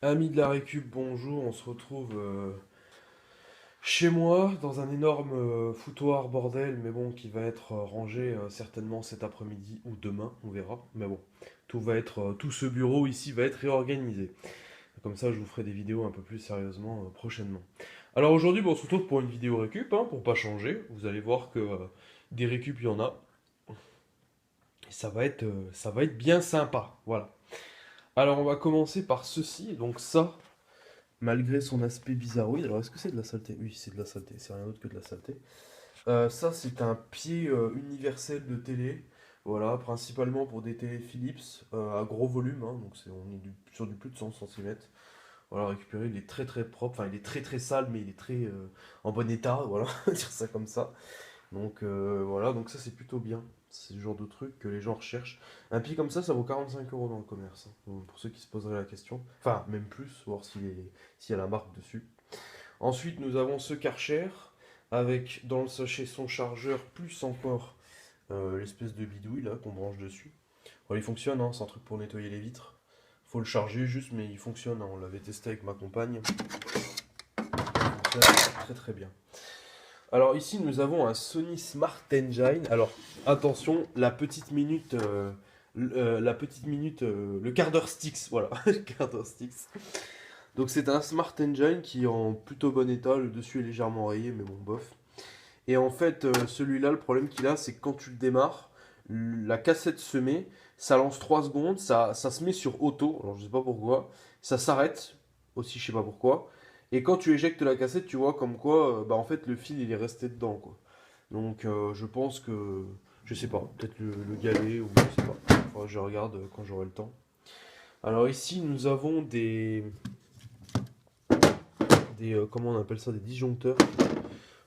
Amis de la récup, bonjour, on se retrouve chez moi dans un énorme foutoir bordel, mais bon, qui va être rangé certainement cet après-midi ou demain, on verra. Mais bon, tout ce bureau ici va être réorganisé. Comme ça, je vous ferai des vidéos un peu plus sérieusement prochainement. Alors aujourd'hui, bon, on se retrouve pour une vidéo récup, hein, pour pas changer. Vous allez voir que des récup, il y en a. Et ça va être bien sympa, voilà. Alors on va commencer par ceci, donc ça. Malgré son aspect bizarroïde. Alors, est-ce que c'est de la saleté? Oui, c'est de la saleté, c'est rien d'autre que de la saleté. Ça, c'est un pied universel de télé. Voilà, principalement pour des télé Philips à gros volume. Hein, donc, on est sur du plus de 100 cm. Voilà, récupéré, il est très très propre. Enfin, il est très très sale, mais il est très en bon état. Voilà, on va dire ça comme ça. Donc voilà, donc ça c'est plutôt bien. C'est le genre de truc que les gens recherchent. Un pied comme ça vaut 45 € dans le commerce, hein. Donc, pour ceux qui se poseraient la question. Enfin, même plus, voir s'il y a la marque dessus. Ensuite, nous avons ce Karcher, avec dans le sachet son chargeur, plus encore l'espèce de bidouille là qu'on branche dessus. Bon, il fonctionne, hein, c'est un truc pour nettoyer les vitres. Faut le charger juste, mais il fonctionne, hein, on l'avait testé avec ma compagne. Il fonctionne très très bien. Alors ici nous avons un Sony Smart Engine. Alors attention, le quart d'heure Styx, voilà, le quart d'heure Styx. Donc c'est un Smart Engine qui est en plutôt bon état, le dessus est légèrement rayé, mais bon bof. Et en fait celui-là, le problème qu'il a, c'est que quand tu le démarres, la cassette se met, ça lance 3 secondes, ça se met sur auto, alors je sais pas pourquoi, ça s'arrête, aussi je sais pas pourquoi. Et quand tu éjectes la cassette, tu vois comme quoi, bah en fait le fil il est resté dedans quoi. Donc je pense que, je sais pas, peut-être le galet ou je sais pas. Faudra que je regarde quand j'aurai le temps. Alors ici nous avons comment on appelle ça, des disjoncteurs.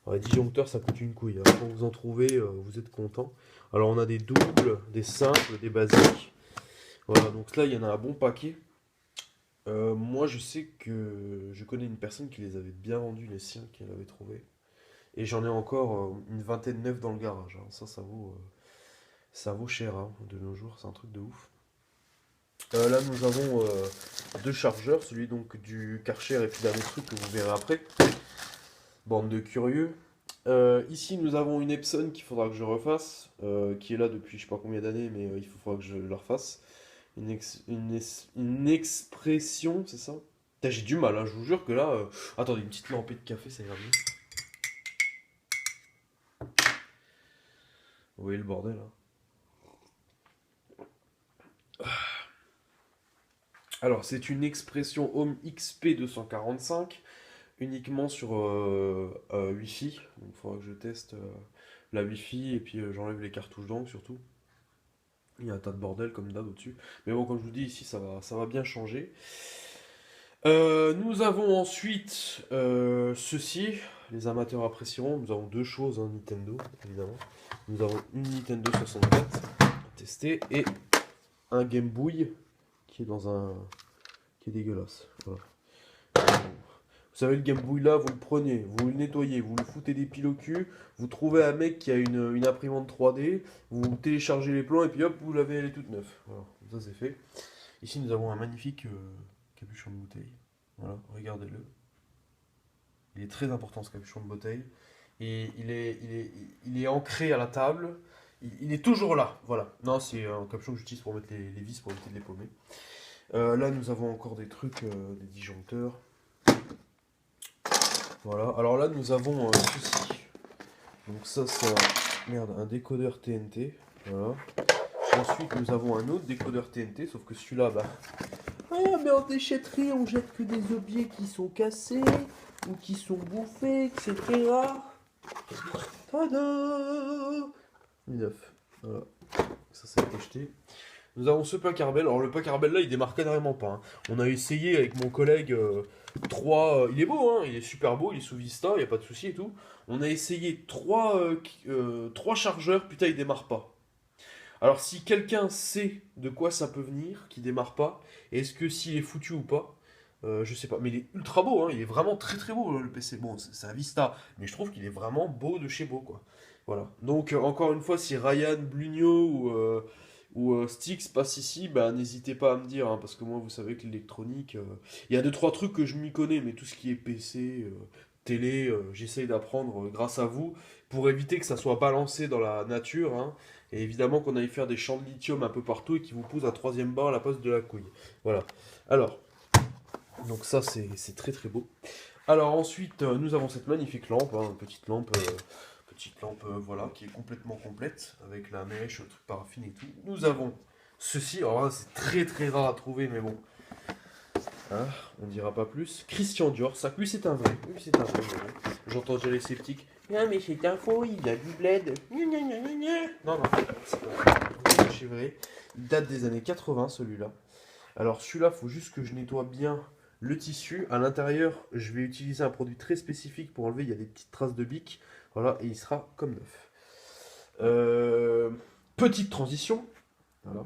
Alors, les disjoncteurs ça coûte une couille, hein. Quand vous en trouvez, vous êtes content. Alors on a des doubles, des simples, des basiques. Voilà, donc là il y en a un bon paquet. Moi je sais que je connais une personne qui les avait bien vendus, les siens qu'elle avait trouvé. Et j'en ai encore une vingtaine neuf dans le garage, hein. Ça vaut cher hein, de nos jours, c'est un truc de ouf. Là, nous avons deux chargeurs, celui donc du Karcher et puis dernier truc que vous verrez après. Bande de curieux. Ici, nous avons une Epson qu'il faudra que je refasse, qui est là depuis je sais pas combien d'années, mais il faudra que je la refasse. Une expression, c'est ça? Putain, j'ai du mal, hein, je vous jure que là. Attendez, une petite lampée de café, ça ira mieux. Vous voyez le bordel, hein. Alors, c'est une expression Home XP 245, uniquement sur Wi-Fi. Donc, il faudra que je teste la Wi-Fi et puis j'enlève les cartouches d'encre surtout. Il y a un tas de bordel comme d'hab au-dessus. Mais bon, comme je vous dis, ici, ça va bien changer. Nous avons ensuite ceci. Les amateurs apprécieront. Nous avons deux choses, hein, Nintendo, évidemment. Nous avons une Nintendo 64 à tester et un Game Boy qui est qui est dégueulasse. Voilà. Vous savez, le Game Boy là, vous le prenez, vous le nettoyez, vous le foutez des piles au cul, vous trouvez un mec qui a une imprimante 3D, vous téléchargez les plans et puis hop, vous l'avez, elle est toute neuve. Voilà, ça c'est fait. Ici, nous avons un magnifique capuchon de bouteille. Voilà, regardez-le. Il est très important ce capuchon de bouteille. Et il est ancré à la table. Il est toujours là. Voilà. Non, c'est un capuchon que j'utilise pour mettre les vis pour éviter de les paumer. Là, nous avons encore des trucs, des disjoncteurs. Voilà. Alors là, nous avons ceci. Donc ça, c'est un décodeur TNT. Voilà. Ensuite, nous avons un autre décodeur TNT, sauf que celui-là, bah... Ah, mais en déchetterie, on jette que des objets qui sont cassés, ou qui sont bouffés, etc. Tada! 9. Voilà. Ça, c'est acheté. Nous avons ce Pacarbel. Alors, le Pacarbel là, il démarre carrément pas, hein. On a essayé avec mon collègue 3. Il est beau, hein, il est super beau, il est sous Vista, il n'y a pas de souci et tout. On a essayé trois chargeurs, putain, il démarre pas. Alors, si quelqu'un sait de quoi ça peut venir, qui démarre pas, est-ce que s'il est foutu ou pas, je sais pas. Mais il est ultra beau, hein, il est vraiment très très beau le PC. Bon, c'est un Vista, mais je trouve qu'il est vraiment beau de chez beau, quoi. Voilà. Donc, encore une fois, si Ryan Blugno ou Styx passe ici, bah n'hésitez pas à me dire, hein, parce que moi vous savez que l'électronique, il y a deux trois trucs que je m'y connais, mais tout ce qui est PC, télé, j'essaye d'apprendre grâce à vous, pour éviter que ça soit balancé dans la nature, hein, et évidemment qu'on aille faire des champs de lithium un peu partout et qui vous posent un troisième bar à la place de la couille. Voilà. Alors, donc ça c'est très très beau. Alors ensuite, nous avons cette magnifique lampe, hein, petite lampe voilà, qui est complètement complète, avec la mèche, le truc paraffine et tout. Nous avons ceci, alors là c'est très très rare à trouver, mais bon, hein, on dira pas plus. Christian Dior, ça, lui c'est un vrai, lui c'est un vrai. Mais bon. J'entends déjà les sceptiques. Non mais c'est un faux, il vient du bled. Gna, gna, gna, gna, gna. Non, non, c'est pas vrai. C'est vrai. Il date des années 80 celui-là. Alors celui-là, faut juste que je nettoie bien le tissu. À l'intérieur, je vais utiliser un produit très spécifique pour enlever, il y a des petites traces de bic. Voilà, et il sera comme neuf. Euh, Petite transition. Voilà.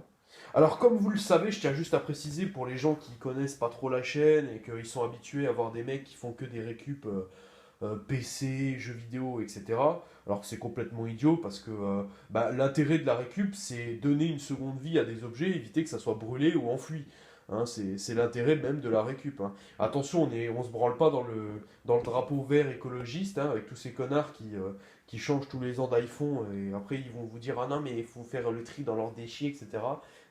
Alors comme vous le savez, je tiens juste à préciser pour les gens qui connaissent pas trop la chaîne et qu'ils sont habitués à voir des mecs qui font que des récup PC, jeux vidéo, etc. Alors que c'est complètement idiot parce que bah, l'intérêt de la récup, c'est donner une seconde vie à des objets, éviter que ça soit brûlé ou enfoui. Hein, c'est l'intérêt même de la récup. Hein. Attention, on se branle pas dans le drapeau vert écologiste, hein, avec tous ces connards qui changent tous les ans d'iPhone et après ils vont vous dire ah non mais il faut faire le tri dans leurs déchets, etc.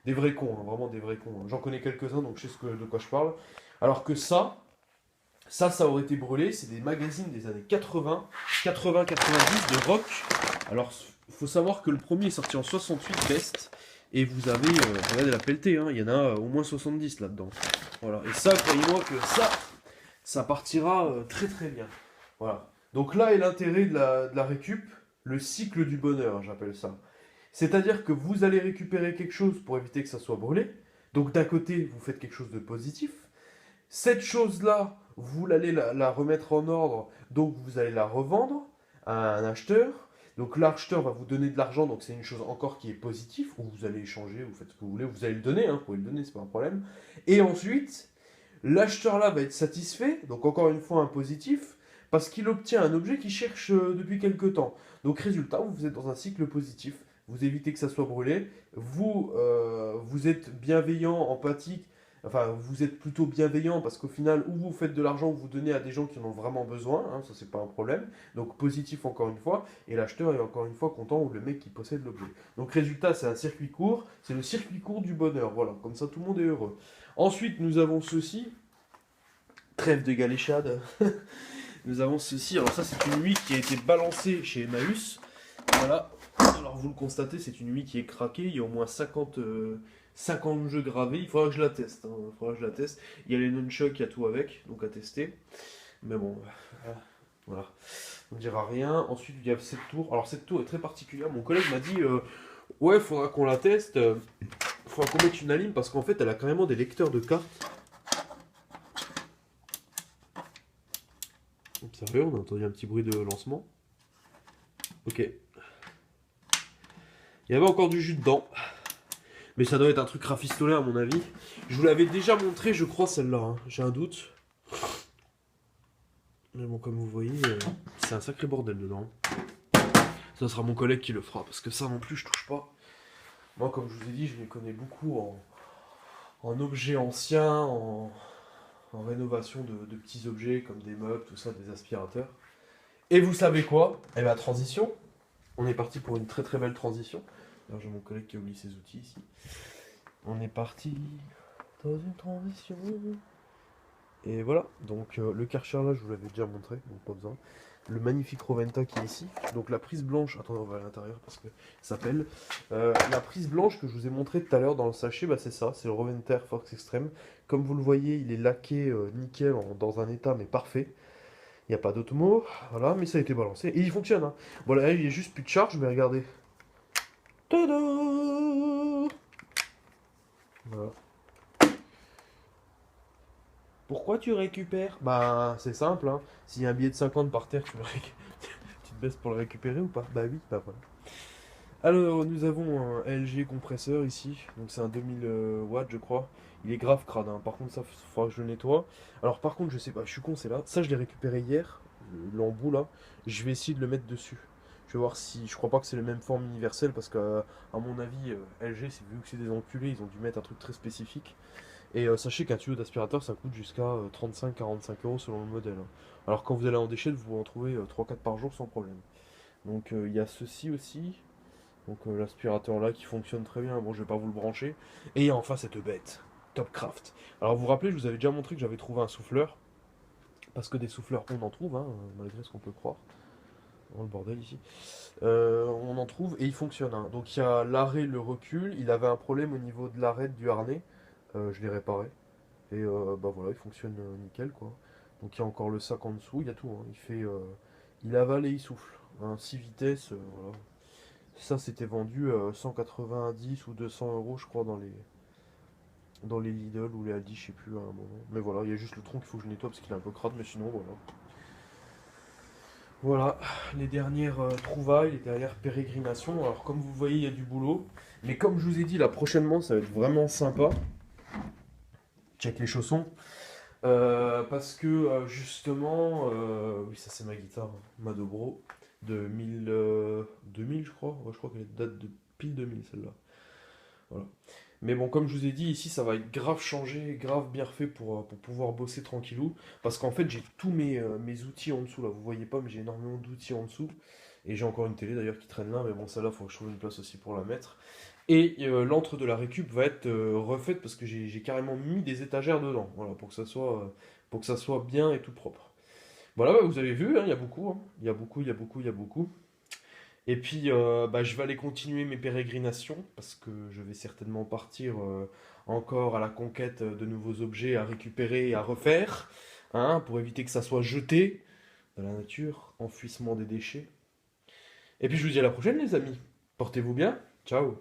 Des vrais cons, hein, vraiment des vrais cons. Hein. J'en connais quelques-uns donc je sais de quoi je parle. Alors que ça aurait été brûlé. C'est des magazines des années 80, 80-90 de rock. Alors, il faut savoir que le premier est sorti en 68, Best. Et vous avez, regardez la pelletée, hein, il y en a au moins 70 là-dedans. Voilà. Et ça, croyez-moi que ça partira très très bien. Voilà. Donc là est l'intérêt de la récup, le cycle du bonheur, j'appelle ça. C'est-à-dire que vous allez récupérer quelque chose pour éviter que ça soit brûlé. Donc d'un côté, vous faites quelque chose de positif. Cette chose-là, vous allez la remettre en ordre, donc vous allez la revendre à un acheteur. Donc l'acheteur va vous donner de l'argent, donc c'est une chose encore qui est positive, ou vous allez échanger, vous faites ce que vous voulez, vous allez le donner, hein, vous pouvez le donner, c'est pas un problème. Et ensuite, l'acheteur là va être satisfait, donc encore une fois un positif, parce qu'il obtient un objet qu'il cherche depuis quelque temps. Donc résultat, vous êtes dans un cycle positif, vous évitez que ça soit brûlé, vous êtes bienveillant, empathique, enfin vous êtes plutôt bienveillant parce qu'au final, ou vous faites de l'argent ou vous donnez à des gens qui en ont vraiment besoin, hein, ça c'est pas un problème. Donc positif encore une fois, et l'acheteur est encore une fois content ou le mec qui possède l'objet. Donc résultat, c'est un circuit court, c'est le circuit court du bonheur, voilà, comme ça tout le monde est heureux. Ensuite, nous avons ceci, trêve de galéchade. Nous avons ceci, alors ça c'est une huile qui a été balancée chez Emmaüs. Voilà, alors vous le constatez, c'est une huile qui est craquée, il y a au moins 50 jeux gravés, il faudra que je la teste. Hein, il faudra que je la teste. Il y a les nunchucks, il y a tout avec, donc à tester. Mais bon, voilà, on ne dira rien. Ensuite, il y a cette tour. Alors cette tour est très particulière, mon collègue m'a dit, ouais, il faudra qu'on la teste, il faudra qu'on mette une alim parce qu'en fait elle a carrément des lecteurs de cartes. Sérieux, on a entendu un petit bruit de lancement. Ok. Il y avait encore du jus dedans. Mais ça doit être un truc rafistolé à mon avis. Je vous l'avais déjà montré, je crois, celle-là. Hein. J'ai un doute. Mais bon, comme vous voyez, c'est un sacré bordel dedans. Ça sera mon collègue qui le fera. Parce que ça non plus, je touche pas. Moi, comme je vous ai dit, je m'y connais beaucoup en objets anciens, en rénovation de petits objets comme des meubles, tout ça, des aspirateurs. Et vous savez quoi? Eh bien, transition. On est parti pour une très très belle transition. Alors, j'ai mon collègue qui a oublié ses outils ici. On est parti dans une transition. Et voilà, donc le Karcher là, je vous l'avais déjà montré, donc pas besoin. Le magnifique Roventa qui est ici. Donc la prise blanche, attendez, on va à l'intérieur parce que ça s'appelle. La prise blanche que je vous ai montré tout à l'heure dans le sachet, bah, c'est ça, c'est le Roventa Force Extreme. Comme vous le voyez, il est laqué nickel dans un état mais parfait. Il n'y a pas d'autre mot, voilà, mais ça a été balancé. Et il fonctionne, hein. Voilà, il n'y a juste plus de charge, mais regardez. Tada! Voilà. Pourquoi tu récupères? Bah, c'est simple, hein. S'il y a un billet de 50 par terre, tu te baisses pour le récupérer ou pas? Bah oui, bah voilà. Alors, nous avons un LG compresseur ici. Donc, c'est un 2000 watts, je crois. Il est grave crade, hein. Par contre, ça, il faudra que je le nettoie. Alors, par contre, je sais pas, je suis con, c'est là. Ça, je l'ai récupéré hier, l'embout là. Je vais essayer de le mettre dessus. Je vais voir si. Je crois pas que c'est les mêmes formes universelles parce que, à mon avis, LG, vu que c'est des enculés, ils ont dû mettre un truc très spécifique. Et sachez qu'un tuyau d'aspirateur ça coûte jusqu'à 35-45 € selon le modèle, hein. Alors quand vous allez en déchet, vous en trouvez 3-4 par jour sans problème. Donc il y a ceci aussi. Donc l'aspirateur là qui fonctionne très bien. Bon, je vais pas vous le brancher. Et il y a enfin cette bête, Topcraft. Alors vous vous rappelez, je vous avais déjà montré que j'avais trouvé un souffleur. Parce que des souffleurs, on en trouve, hein, malgré ce qu'on peut croire. Oh, le bordel ici. On en trouve et il fonctionne, hein. Donc il y a l'arrêt, le recul. Il avait un problème au niveau de l'arrêt du harnais. Je l'ai réparé. Et bah voilà, il fonctionne nickel quoi. Donc il y a encore le sac en dessous, il y a tout, hein. Il avale et il souffle. Un 6 vitesses, voilà. Ça c'était vendu 190 ou 200 € je crois dans les Lidl ou les Aldi, je sais plus à un moment. Mais voilà, il y a juste le tronc qu'il faut que je nettoie parce qu'il est un peu crade, mais sinon voilà. Voilà, les dernières trouvailles, les dernières pérégrinations. Alors comme vous voyez, il y a du boulot. Mais comme je vous ai dit, là prochainement, ça va être vraiment sympa. Check les chaussons. Parce que justement, oui, ça c'est ma guitare, hein, ma Dobro, de 2000 je crois. Ouais, je crois qu'elle date de pile 2000 celle-là. Voilà. Mais bon, comme je vous ai dit, ici ça va être grave changé, grave bien refait pour pouvoir bosser tranquillou. Parce qu'en fait, j'ai tous mes outils en dessous là. Vous voyez pas, mais j'ai énormément d'outils en dessous. Et j'ai encore une télé d'ailleurs qui traîne là, mais bon, celle-là, il faut que je trouve une place aussi pour la mettre. Et l'antre de la récup va être refaite parce que j'ai carrément mis des étagères dedans, voilà, pour que ça soit bien et tout propre. Voilà, bah, vous avez vu, hein, il y a beaucoup, hein. Il y a beaucoup, il y a beaucoup, il y a beaucoup. Et puis, bah, je vais aller continuer mes pérégrinations parce que je vais certainement partir encore à la conquête de nouveaux objets à récupérer et à refaire, hein, pour éviter que ça soit jeté dans la nature, enfouissement des déchets. Et puis, je vous dis à la prochaine, les amis. Portez-vous bien. Ciao.